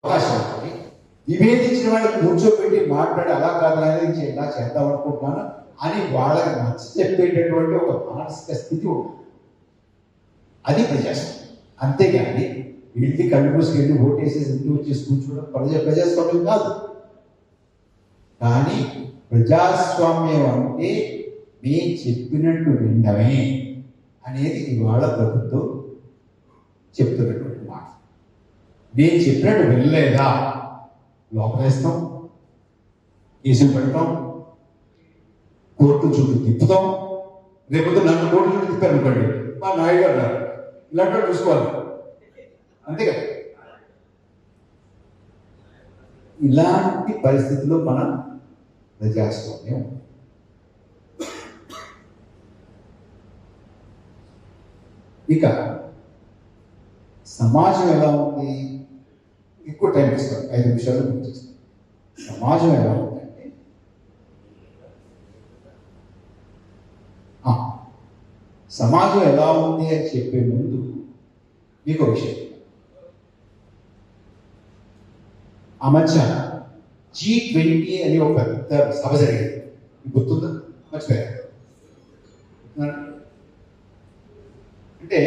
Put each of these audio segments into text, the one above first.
అవకాశం ఉంటుంది. విభేదించిన వాళ్ళకి కూర్చోబెట్టి మాట్లాడి అలా కాదు అనేది ఇలా చేద్దాం అనుకుంటున్నాను అని వాళ్ళకి నచ్చ చెప్పేటటువంటి ఒక మానసిక స్థితి ఉంటుంది. అది ప్రజాస్వామ్యం. అంతేగాని ఇంటి కళ్ళు మూసుకెళ్ళి ఓటేసేసి ఇంటికి వచ్చేసి కూర్చోవడం ప్రజాస్వామ్యం కాదు. కానీ ప్రజాస్వామ్యం అంటే మేము చెప్పినట్టు వినడమే అనేది ఇవాళ ప్రభుత్వం చెప్తున్నటువంటి మాట. మేము చెప్పినట్టు వినలేదా లోపలేస్తాం, కేసులు పెడతాం, కోర్టు చుట్టూ తిప్పుతాం. లేకపోతే నన్ను కోర్టు చుట్టూ తిప్పారు అనుకోండి, మా నాయుడు గారు అన్నారు ఇలాంటి చూసుకోవాలి. అంతే కదా. ఇలాంటి పరిస్థితుల్లో మన ప్రజాస్వామ్యం. ఇక సమాజం ఎలా ఉంది? ఎక్కువ టైం ఇస్తాం, 5 నిమిషాలు గుర్తిస్తాం. సమాజం ఎలా ఉందంటే సమాజం ఎలా ఉంది అని చెప్పే ముందు మీకు ఒక విషయం. ఆ మధ్య G20 అని ఒక పెద్ద సభ జరిగింది. గుర్తుందా? మర్చిపోయారు. అంటే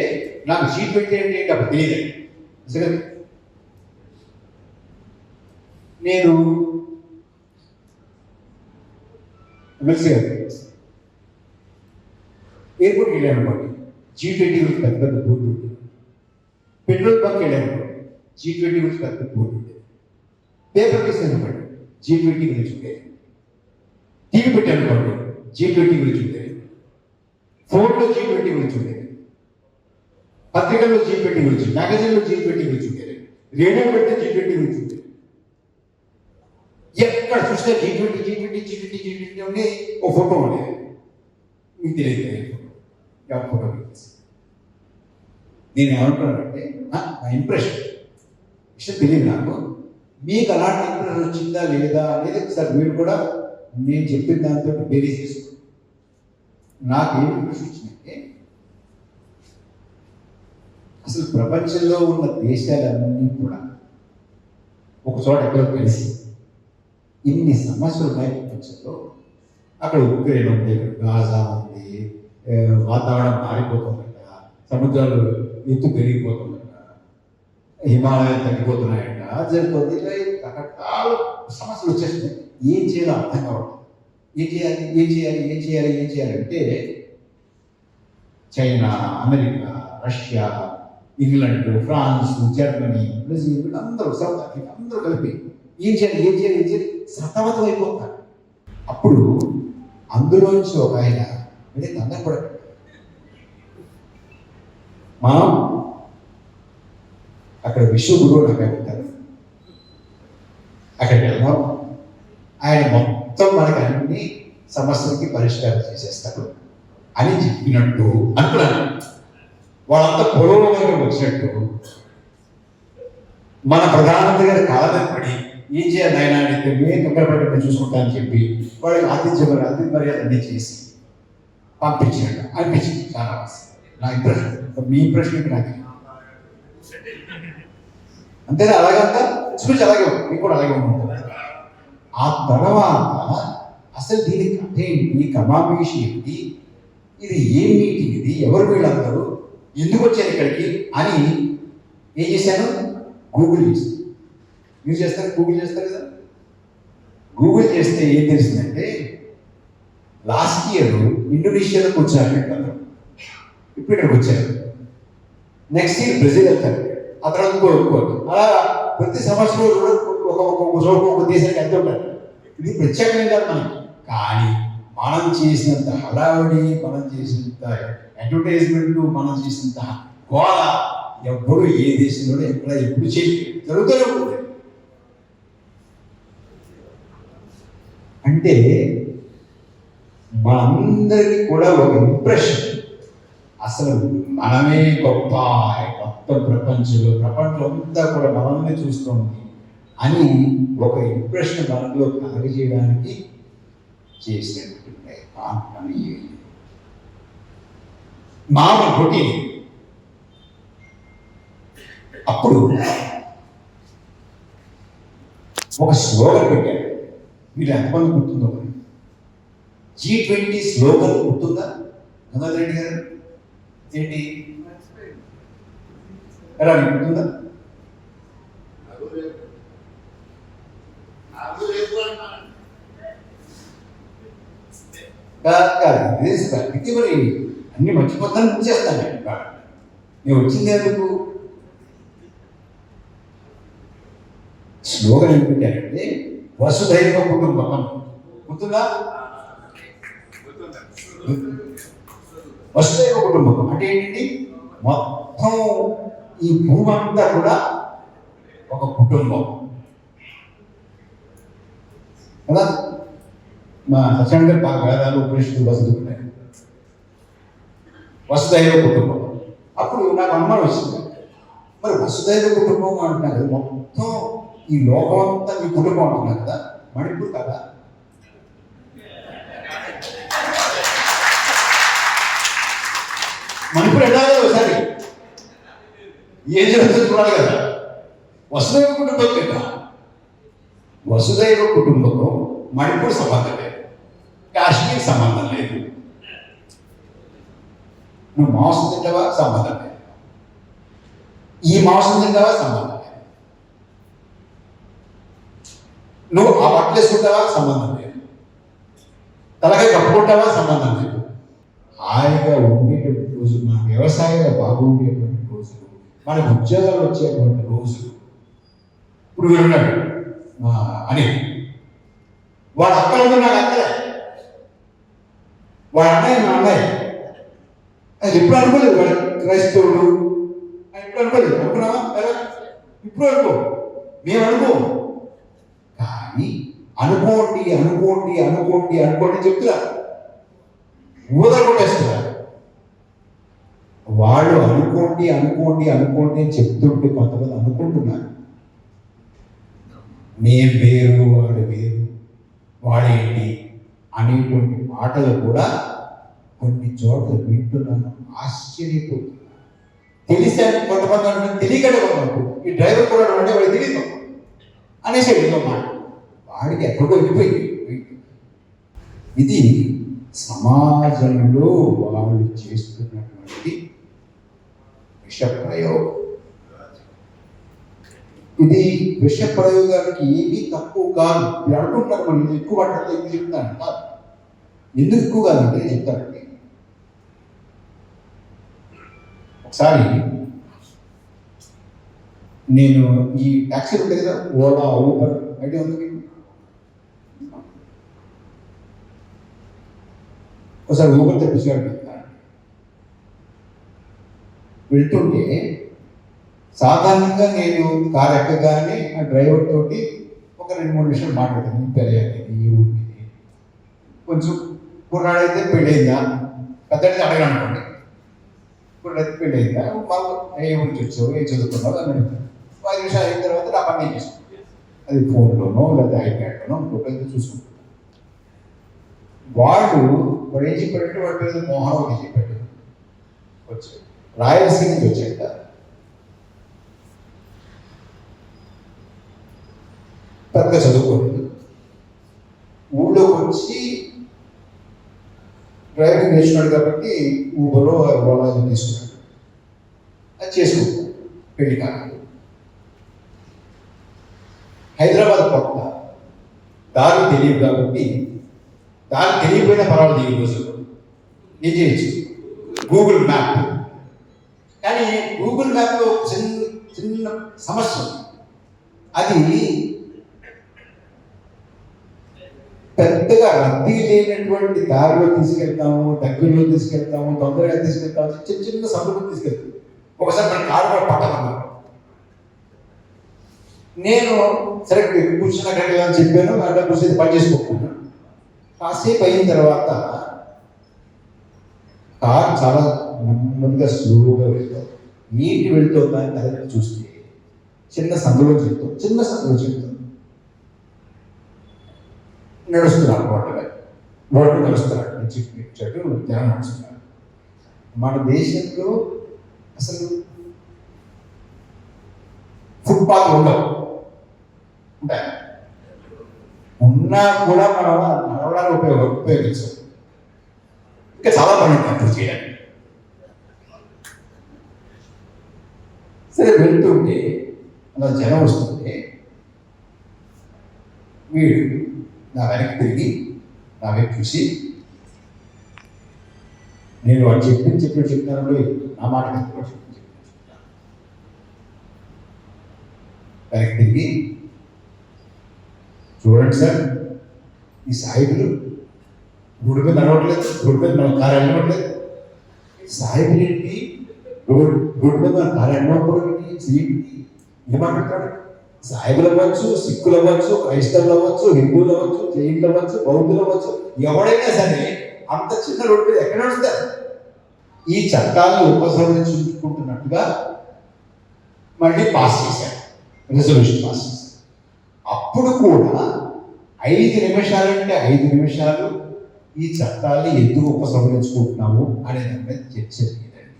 నాకు G20 అంటే అప్పుడు తెలియదు. నిజంగా నేను ఎమ్మెల్సీ గారు ఎయిర్పోర్ట్కి వెళ్ళాను అనుకోండి, G20 గురించి పెద్ద పెద్ద బోర్డు ఉంటుంది. పెట్రోల్ బంక్ వెళ్ళాను అనుకోండి, G20 గురించి పెద్ద బోర్డు ఉంటుంది. పేపర్ తీసుకుని అనుకోండి, G20 గురించి ఉండేది. టీవీ పెట్టాను అనుకోండి, G20 గురించి ఉండేది. ఫోన్లో G20 గురించి ఉండేది. పత్రికల్లో G20 గురించి, మ్యాగజైన్లో G20 గురించి ఉండేది. రేడియో పెడితే G20 గురించి ఉండేది. ఎక్కడ చూస్తే G20 ఉండి ఒక ఫోటో ఉండేది. మీకు తెలియదు ఫోటో. నేను ఏమంటున్నానంటే నా ఇంప్రెషన్ విషయం తెలియదు నాకు. మీకు అలాంటి ఇంప్రెషన్ వచ్చిందా లేదా అనేది ఒకసారి మీరు కూడా నేను చెప్పిన దాంతో బేరీ చేసుకోండి. నాకు ఏం ఇంప్రెషన్ వచ్చిందంటే, అసలు ప్రపంచంలో ఉన్న దేశాలన్నీ కూడా ఒక చోట ఎక్కడో కలిసి ఇన్ని సమస్యలు ఉన్నాయి ప్రపంచంలో. అక్కడ ఉక్రెయిన్ ఉంది, గాజా ఉంది, వాతావరణం మారిపోతుందట, సముద్రాలు ఎత్తు పెరిగిపోతుందట, హిమాలయాలు తగ్గిపోతున్నాయట, జరిగిపోతుంది. రకరకాల సమస్యలు వచ్చేస్తున్నాయి. ఏం చేయాలో అర్థం కావడం. ఏం చేయాలి అంటే China, America, Russia, England, France, Germany, Brazil అందరూ, సౌత్ ఆఫ్రికా అందరూ కలిపి ఏం చేయాలి సతమతం అయిపోతారు. అప్పుడు అందులోంచి ఒక ఆయన తొందరపడ మనం అక్కడ విశ్వగురువు నాకు ఉంటారు, అక్కడికి వెళ్దాం, ఆయన మొత్తం మనకి అన్ని సమస్యలకి పరిష్కారం చేసేస్తారు అని చెప్పినట్టు అనుకున్నాను. వాళ్ళంతా పొలంలో వచ్చినట్టు మన ప్రధానమంత్రి గారి కాలం పడి ఏం చేయాలి ఆయన అడిగితే మేము కంగారు పడి చూసుకుంటానని చెప్పి వాళ్ళకి ఆతిథ్య మర్యాద అన్నీ చేసి పంపించినట్టు అనిపించింది. చాలా నా ఇంప్రెషన్. మీ ఇంప్రెషన్ ఏంటి? నాకు అంతేనా? అలాగంతా స్పీచ్ అలాగే మీకు కూడా అలాగే ఉంటుంది. ఆ తర్వాత అసలు దీనికి అదేంటి, కమామేషి ఏంటి, ఇది ఏం మీటింగ్, ఇది ఎవరు వీళ్ళందరూ, ఎందుకు వచ్చారు ఇక్కడికి అని ఏం చేశాను? గూగుల్ చేస్తాను. మీరు చేస్తారు, గూగుల్ చేస్తారు కదా. గూగుల్ చేస్తే ఏం తెలిసిందంటే, లాస్ట్ ఇయర్ ఇండోనేషియాలో కూర్చోారు, ఇప్పుడు ఇక్కడికి వచ్చారు. నెక్స్ట్ ఇయర్ బ్రెజిల్ వెళ్తారు, ఆ తర్వాత ఇంకోటి. అలా ప్రతి సంవత్సరం ఒక దేశానికి వెళ్తూ ఉంటారు. ఇది ప్రత్యేకంగా కాదు మనకి. కానీ మనం చేసినంత హడావిడి, మనం చేసినంత అడ్వర్టైజ్మెంట్, మనం చేసినంత గోళ ఎవ్వరూ ఏ దేశంలో ఎక్కడ ఎప్పుడు జరుగుతూనే ఉంటుంది. అంటే మనందరికీ కూడా ఒక ఇంప్రెషన్, అసలు మనమే గొప్ప, మొత్తం ప్రపంచంలో అంతా కూడా మనల్ని చూస్తుంది అని ఒక ఇంప్రెషన్ మనలో కలగజేయడానికి చేసినటువంటి ప్రయత్నం మామూలు రొటీన్. అప్పుడు ఒక స్లోగన్ పెట్టారు. మీరు ఎంతమంది గుర్తుందో మరి? G20 స్లోగన్ గుర్తుందా గంగాధర్ రెడ్డి గారు? ఏంటి ఎలా గుర్తుందా? ఇది మరి అన్ని మర్చిపోతాను చేస్తాను. నేను వచ్చింది ఎందుకు? స్లోగన్ ఏం పెట్టారంటే వసుధైవ కుటుంబకం. గుర్తుందా? వసుధైవ కుటుంబకం అంటే ఏంటి? మొత్తం ఈ భూమి అంతా కూడా ఒక కుటుంబం కదా. మా సత్యనారాయణ గారు బాగా వేదాలు ఉపనిషత్తులు చదువుకున్నాయి. వసుధైవ కుటుంబం. అప్పుడు నాకు అనుమానం వచ్చింది, మరి వసుధైవ కుటుంబం అంటున్నారు, మొత్తం ఈ లోకం అంతా మీ కుటుంబం అంటున్నారు కదా, మణిపూర్ కదా? మణిపూర్ ఎలా ఒకసారి ఏం జరుగుతుంది చూడాలి కదా. వసుదైవ కుటుంబం కదా. వసుదైవ కుటుంబం మణిపూర్ సంబంధం లేదు, కాశ్మీర్ సంబంధం లేదు. నువ్వు మాంసం తింటావా సంబంధం లేదు, ఈ మాంసం తింటావా సంబంధం లేదు, నువ్వు ఆ బట్టలు వేసుకుంటావా సంబంధం లేదు, తలకాయ కప్పుకుంటావా సంబంధం లేదు. హాయిగా ఉండేటువంటి రోజు, మన వ్యవసాయంలో బాగుండేటువంటి రోజులు, మనకు ఉద్యోగాలు వచ్చేటువంటి రోజులు. ఇప్పుడు వీడున్నాడు అని వాడు అక్కడ నాకు అక్కడే, వాడు అన్నయ్య నా అన్నయ్య. అది ఎప్పుడు అనుకోలేదు, వాడు క్రైస్తవుడు అని ఎప్పుడు అనుకోలేదు. అనుకున్నావా? ఇప్పుడు అనుకో, మేము అనుకో. కానీ అనుకోండి అనుకోండి అనుకోండి అనుకోండి చెప్తున్నారు, ఊదర కొట్టేస్తున్నారు. వాళ్ళు అనుకోండి అనుకోండి అనుకోండి అని చెప్తుంటే కొంతమంది అనుకుంటున్నారు నేను వేరు వాడు వేరు వాడేంటి అనేటువంటి మాటలు కూడా కొన్ని చోట్ల వింటున్నాను, ఆశ్చర్యపోతున్నాను. తెలిసే కొంతమంది అంటే తెలియకనే ఉన్నప్పుడు ఈ డ్రైవర్ కూడా అంటే వాడికి తెలియదు అనేసి మాట వాడికి ఎక్కడికో వెళ్ళిపోయింది. ఇది సమాజంలో వాళ్ళు చేస్తున్నటువంటి విష ప్రయోగం. ఇది విష ప్రయోగానికి ఏమీ తక్కువ కాదు. మీరు అంటుంటారు మనం ఇది ఎక్కువ పట్టడంలో ఎందుకు చెప్తాను కాదు. ఎందుకు ఎక్కువ కాదంటే చెప్తానండి. ఒకసారి నేను ఈ ట్యాక్సీలు ఉంటాయి కదా, ఓలా ఊబర్ ఐడియా ఉంది. ఒకసారి ఊబర్ తెప్పించాడు. వెళ్తుంటే సాధారణంగా నేను కారు ఎక్కగానే ఆ డ్రైవర్ తోటి ఒక 2-3 నిమిషాలు మాట్లాడతాను. తెలియాలి ఈ ఊరికి కొంచెం కుర్రాడైతే పెళ్ళయిందా, పెద్దడితే అడగను అనుకోండి. కుర్రాడైతే పెళ్ళయిందా, వాళ్ళు ఏ ఊరికి వచ్చావు, ఏం చదువుకున్నావు అని అడుగుతాను. 5 నిమిషాలు అయిన తర్వాత నా పని ఏం చేసుకుంటాను, అది ఫోన్లోనో లేదా ఐప్యాడ్లోనో ఇంకొకైతే చూసుకుంటాను. వాడు ఏం చెప్పాడంటే వాడి పేరు మోహన్ అని చెప్పాడు. వచ్చాడు రాయలసీమ నుంచి వచ్చాక పెద్దగా చదువుకోలేదు. ఊళ్ళోకి వచ్చి డ్రైవింగ్ నేర్చుకున్నాడు కాబట్టి ఊబర్లో ఓలా తీసుకున్నాడు. అది చేసుకుంటాడు. పెళ్లి కాదు. హైదరాబాద్ కొత్త, దారి తెలియదు కాబట్టి దారి తెలియకపోయినా పర్వాలేదు. ఈ రోజుల్లో ఏం చేయొచ్చు, గూగుల్ మ్యాప్. కానీ గూగుల్ మ్యాప్లో చిన్న సమస్య ఉంది. అది పెద్దగా రద్దీ లేనటువంటి దారిలో తీసుకెళ్తాము, దగ్గరలో తీసుకెళ్తాము, తొందరగా తీసుకెళ్తాము, చిన్న చిన్న సభలో తీసుకెళ్తాము. ఒకసారి మన కారు కూడా పట్టమన్నారు. నేను సరే కూర్చున్న గంటలు అని చెప్పాను, అట్లా కూర్చొని పని చేసుకుంటున్నాను. కాసేపు అయిన తర్వాత కారు చాలా నెమ్మదిగా స్లోగా వెళ్తాం. ఏంటి వెళ్తుందని తరగతి చూస్తే చిన్న సందులో చెప్తాం. నడుస్తున్నాడు రోడ్డు నడుస్తున్నాడు, చెట్టు జనం నడుస్తున్నాడు. మన దేశంలో అసలు ఫుట్పాత్ ఉండవు, ఉంటాయి. ఉన్నా కూడా మనం నడవడానికి ఉపయోగించాం. ఇంకా చాలా పని ఉంది అప్పుడు చేయడానికి. సరే వెళ్తుంటే అలా జనం వస్తుంటే వీడు నా వెనక్కి తిరిగి నా వైపు చూసి, నేను వాడు చెప్తాను నా మాట వెనక్కి తిరిగి, చూడండి సార్, ఈ సాయిబులు రోడ్డు మీద నడవట్లేదు, రోడ్డు మీద మన కారు వెళ్ళవట్లేదు. సాయిబులు ఏంటి, రోడ్డు మీద మన కారు వెళ్ళకపోవడం ఏంటి, ఏమంటాడు? సాయిబులు అవ్వచ్చు, సిక్కులు అవ్వచ్చు, క్రైస్తవులు అవ్వచ్చు, హిందువులు అవ్వచ్చు, జైన్లు అవ్వచ్చు, బౌద్ధులు అవ్వచ్చు, ఎవడైనా సరే అంత చిన్న రోడ్డు మీద ఎక్కడ నడుస్తారు? ఈ చట్టాలను ఉపసంహరించుకుంటున్నట్టుగా మళ్ళీ పాస్ చేశారు, రెజల్యూషన్ పాస్ చేశారు. అప్పుడు కూడా 5 నిమిషాలంటే 5 నిమిషాలు ఈ చట్టాన్ని ఎందుకు ఉపసంహరించుకుంటున్నాము అనే దాని మీద చర్చ లేదండి.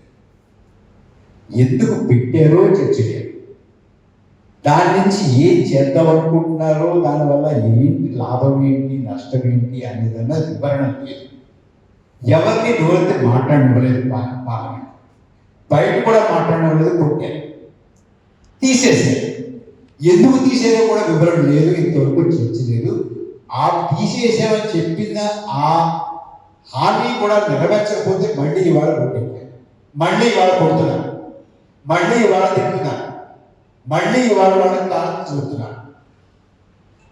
ఎందుకు పెట్టారో చర్చ లేదు. దాని నుంచి ఏం చేద్దాం అనుకుంటున్నారో, దానివల్ల ఏంటి లాభం ఏంటి, నష్టం ఏంటి అనేదన్నా వివరణ లేదు. ఎవరిని నోరైతే మాట్లాడలేదు పార్లమెంట్, బయట కూడా మాట్లాడలేదు, కొట్టారు, తీసేసారు. ఎందుకు తీసేదో కూడా వివరణ లేదు, ఇంతవరకు చర్చ లేదు. ఆ తీసేసామని చెప్పిన ఆ హామీ కూడా నెరవేర్చకపోతే మళ్ళీ ఇవాళ కొట్టించారు, మళ్ళీ ఇవాళ కొడుతున్నారు, మళ్ళీ ఇవాళ తింటున్నారు, మళ్ళీ ఇవాళ వాళ్ళకి తాళం చూస్తున్నారు,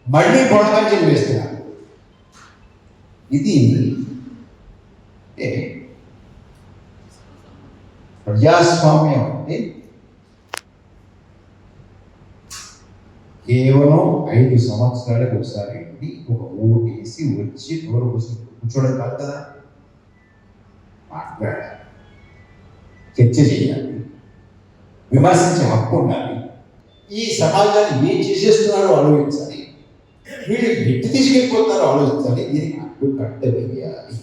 మళ్ళీ బొడకంచెలు వేస్తున్నారు. ఇది ప్రజాస్వామ్యం అంటే కేవలం 5 సంవత్సరాలకు ఒకసారి ఒక ఓటేసి వచ్చి నోరు కూర్చోవడం కాదు కదా. మాట్లాడాలి, చర్చ చేయాలి, విమర్శించే హక్కు ఉండాలి. ఈ సమాజాన్ని ఏం చేసేస్తున్నారో ఆలోచించాలి, వీళ్ళు ఎట్టి తీసుకెళ్ళిపోతున్నారో ఆలోచించాలి. దీనికి అడ్డు కట్ట వేయాలి.